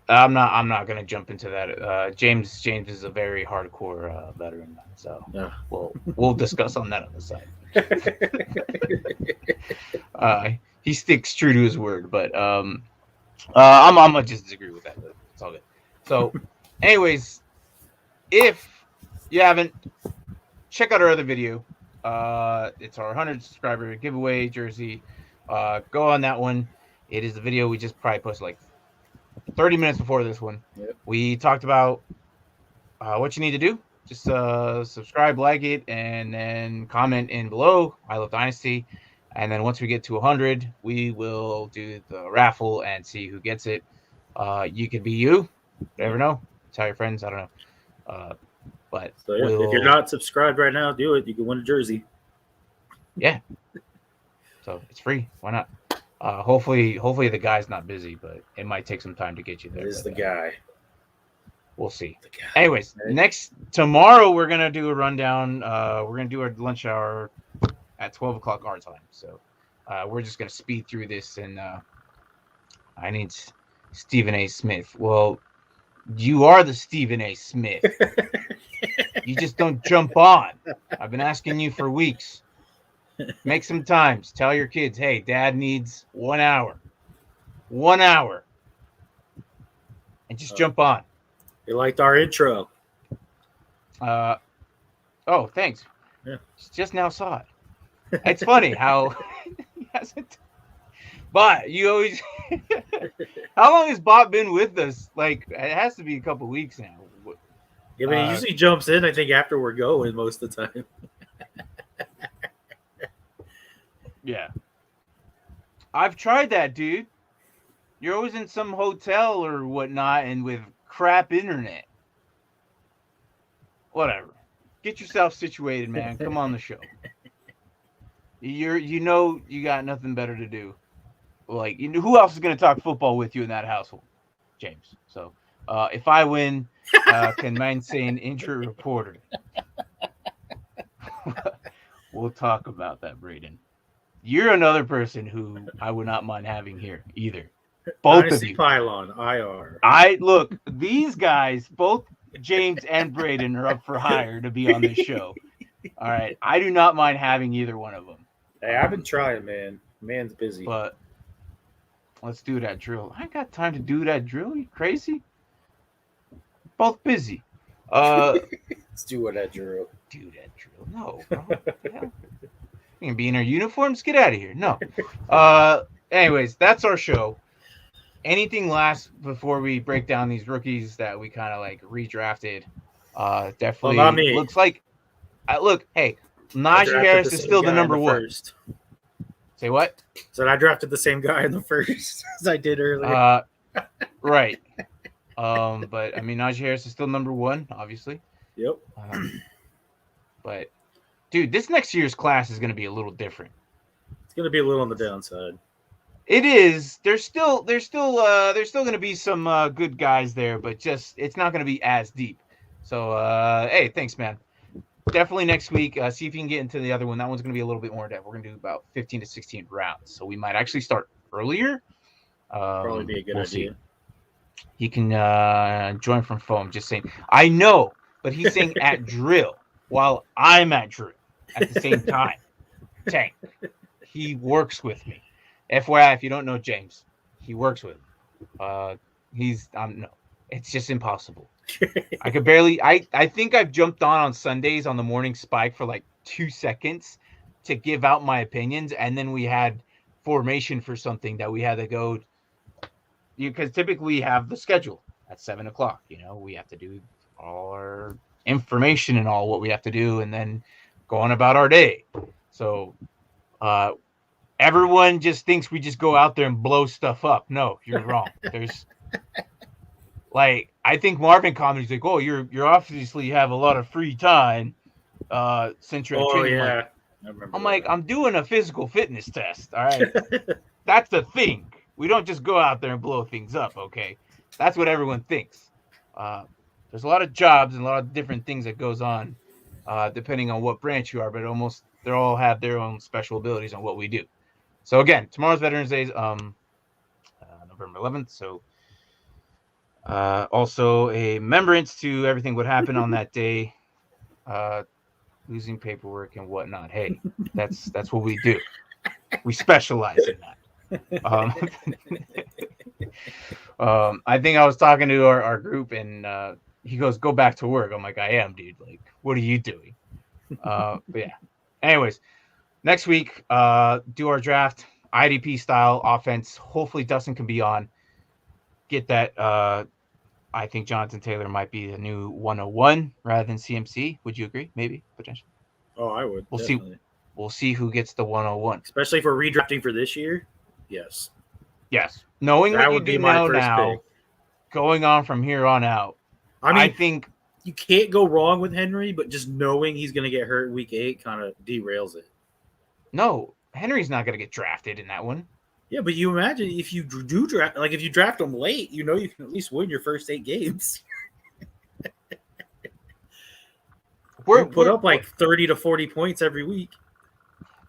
I'm not gonna jump into that. James is a very hardcore veteran, so yeah. we'll discuss on that on the side. He sticks true to his word, but I'm gonna just disagree with that. But it's all good. So, anyways, if you haven't, check out our other video. It's our 100 subscriber giveaway jersey. Go on that one. It is the video we just probably posted like 30 minutes before this one. Yep. We talked about what you need to do. Just subscribe, like it, and then comment in below. I love Dynasty. And then once we get to 100, we will do the raffle and see who gets it. You could be you. Never know. Tell your friends. I don't know. But so yeah, if you're not subscribed right now, do it. You can win a jersey. Yeah. So it's free. Why not? Hopefully the guy's not busy, but it might take some time to get you there. It is the guy. We'll see. The guy. Anyways, tomorrow we're gonna do a rundown. We're gonna do our lunch hour at 12 o'clock our time. So we're just gonna speed through this, and I need Stephen A. Smith. Well, you are the Stephen A. Smith. You just don't jump on. I've been asking you for weeks. Make some times. Tell your kids, hey, Dad needs 1 hour. 1 hour. And just jump on. They liked our intro. Oh, thanks. Yeah. Just now saw it. It's funny how he hasn't. But you always. How long has Bob been with us? Like, it has to be a couple weeks now. Yeah, but he usually jumps in, I think, after we're going most of the time. Yeah. I've tried that, dude. You're always in some hotel or whatnot and with crap internet. Whatever. Get yourself situated, man. Come on the show. You got nothing better to do. Like, who else is going to talk football with you in that household? James. So, if I win, can man say an injury reporter? We'll talk about that, Braden. You're another person who I would not mind having here either. Both Dynasty of you. Pylon, IR. Look, these guys, both James and Braden, are up for hire to be on this show. All right. I do not mind having either one of them. Hey, I've been trying, man. Man's busy. But let's do that drill. I ain't got time to do that drill. You crazy? Both busy. Let's do that drill. Do that drill. No, bro. What the hell? We can be in our uniforms. Get out of here. No. Anyways, that's our show. Anything last before we break down these rookies that we kind of like redrafted? Definitely not me. Looks like. Look, hey, Najee Harris is still the number one. First. Say what? So I drafted the same guy in the first as I did earlier. Right. But I mean, Najee Harris is still number one, obviously. Yep. But dude, this next year's class is going to be a little different. It's going to be a little on the downside. It is. There's still going to be some good guys there, but just it's not going to be as deep. So, hey, thanks, man. Definitely next week. See if you can get into the other one. That one's going to be a little bit more in depth. We're going to do about 15 to 16 rounds, so we might actually start earlier. Probably be a good idea. He can join from phone. Just saying. I know, but he's saying at drill while I'm at drill at the same time. Tank. He works with me. FYI, if you don't know James, he works with me. No, it's just impossible. I could barely. I think I've jumped on Sundays on the morning spike for like 2 seconds to give out my opinions, and then we had formation for something that we had to go. because typically we have the schedule at 7 o'clock. We have to do all our information and all what we have to do, and then go on about our day. So everyone just thinks we just go out there and blow stuff up. No, you're wrong. There's I think Marvin comments like, "Oh, you're obviously have a lot of free time since you're at training." Yeah. I'm like, I'm doing a physical fitness test. All right. That's the thing. We don't just go out there and blow things up. Okay. That's what everyone thinks. There's a lot of jobs and a lot of different things that goes on depending on what branch you are, but almost they all have their own special abilities on what we do. So again, tomorrow's Veterans Day is November 11th. So also a remembrance to everything what happened on that day. Losing paperwork and whatnot. Hey, that's what we do. We specialize in that. I think I was talking to our group, and he goes, "Go back to work." I'm like, "I am, dude. Like, what are you doing?" But yeah. Anyways, next week, do our draft, IDP style offense. Hopefully, Dustin can be on. Get that. I think Jonathan Taylor might be the new 101 rather than CMC. Would you agree? Maybe, potentially. Oh, I would. We'll definitely. see. We'll see who gets the 101. Especially for redrafting for this year. Yes. Yes. Knowing That what would you be do my now, first pick. going on from here on out. I think you can't go wrong with Henry, but just knowing he's going to get hurt week 8 kind of derails it. No, Henry's not going to get drafted in that one. Yeah, but you imagine if you do draft, like if you draft him late, you can at least win your first 8 games. We're put up like 30 to 40 points every week.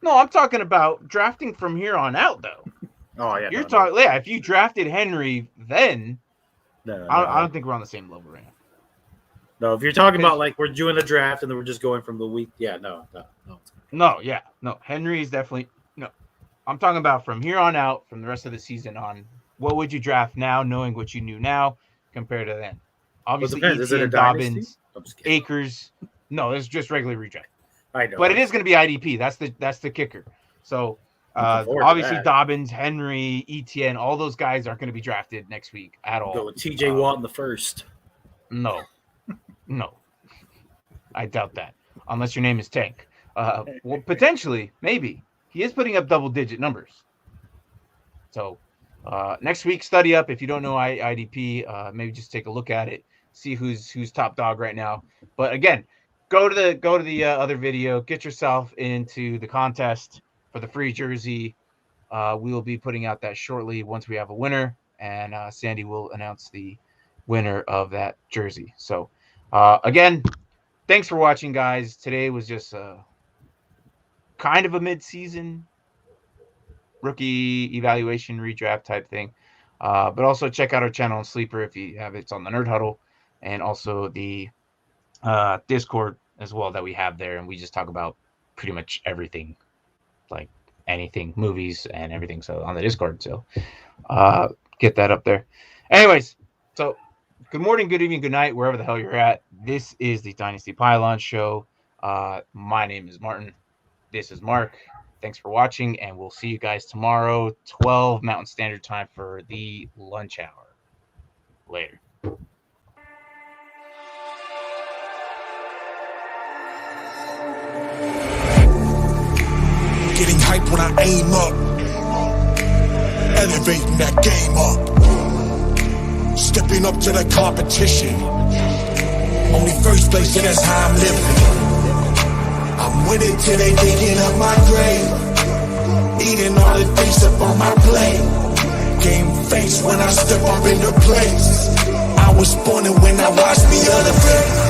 No, I'm talking about drafting from here on out, though. Oh yeah, you're talking. Yeah, if you drafted Henry, then I don't think we're on the same level right now. No, if you're talking about like we're doing a draft and then we're just going from the week, no. Henry is definitely no. I'm talking about from here on out, from the rest of the season on. What would you draft now, knowing what you knew now compared to then? Obviously, ETN, Dobbins, Akers. No, it's just regular redraft. I know, but it is going to be IDP. That's the kicker. So obviously Dobbins, Henry, ETN, all those guys aren't going to be drafted next week at all. Go with TJ Watt in the first. No, I doubt that. Unless your name is Tank. Well, potentially, maybe he is putting up double-digit numbers. So next week, study up. If you don't know IDP, maybe just take a look at it, see who's top dog right now. But again, go to the other video, get yourself into the contest for the free jersey. We will be putting out that shortly once we have a winner, and Sandy will announce the winner of that jersey. So again, thanks for watching, guys. Today was just kind of a mid-season rookie evaluation redraft type thing. But also check out our channel on Sleeper if you have it. It's on the Nerd Huddle, and also the Discord as well that we have there, and we just talk about pretty much everything, like anything, movies and everything. So on the Discord, so get that up there. Anyways, so good morning, good evening, good night, wherever the hell you're at. This is the Dynasty Pylon Show. My name is Martin. This is Mark. Thanks for watching, and we'll see you guys tomorrow, 12 Mountain Standard Time for the lunch hour. Later. Getting hype when I aim up, elevating that game up, stepping up to the competition. Only first place, and that's how I'm living. I'm winning till they digging up my grave, eating all the things up on my plate. Game face when I step up into place. I was born and when I watched the other face.